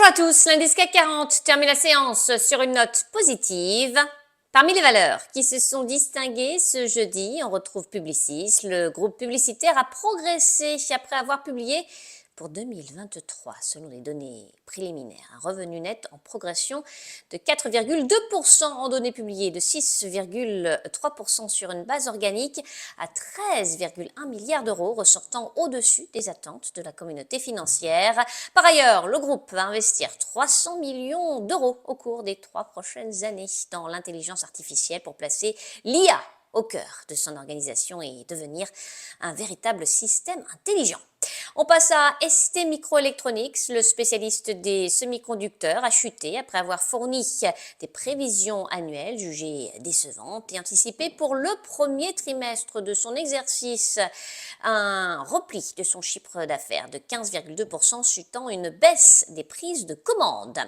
à tous, l'indice CAC 40 termine la séance sur une note positive. Parmi les valeurs qui se sont distinguées ce jeudi, on retrouve Publicis. Le groupe publicitaire a progressé après avoir publié pour 2023, selon les données préliminaires. Un revenu net en progression de 4,2% en données publiées, de 6,3% sur une base organique à 13,1 milliards d'euros, ressortant au-dessus des attentes de la communauté financière. Par ailleurs, le groupe va investir 300 millions d'euros au cours des 3 prochaines années dans l'intelligence artificielle pour placer l'IA au cœur de son organisation et devenir un véritable système intelligent. On passe à ST Microelectronics, le spécialiste des semi-conducteurs a chuté après avoir fourni des prévisions annuelles jugées décevantes et anticipées pour le premier trimestre de son exercice. Un repli de son chiffre d'affaires de 15,2% suitant une baisse des prises de commandes.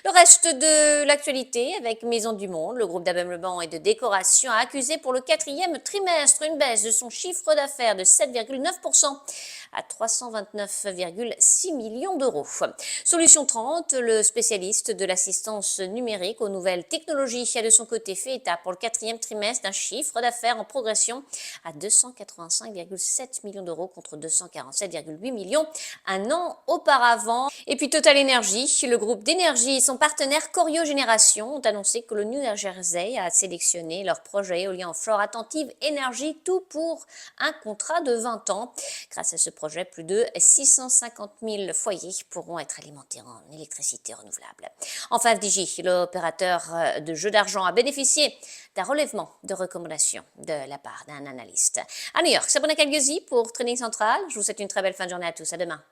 Le reste de l'actualité avec Maison du Monde, le groupe d'ameublement et de décoration a accusé pour le 4e trimestre une baisse de son chiffre d'affaires de 7,9% à 329,6 millions d'euros. Solution 30, le spécialiste de l'assistance numérique aux nouvelles technologies, a de son côté fait état pour le 4e trimestre d'un chiffre d'affaires en progression à 285,7 millions d'euros contre 247,8 millions un an auparavant. Et puis Total Energy, le groupe d'énergie et son partenaire Corio Génération ont annoncé que le New Jersey a sélectionné leur projet éolien offshore Attentive Énergie, tout pour un contrat de 20 ans. Grâce à ce projet, plus de 650 000 foyers pourront être alimentés en électricité renouvelable. Enfin, FDJ, l'opérateur de jeux d'argent, a bénéficié d'un relèvement de recommandations de la part d'un analyste. À New York, c'est Sabrina Cagliozzi pour Trading Central. Je vous souhaite une très belle fin de journée à tous. À demain.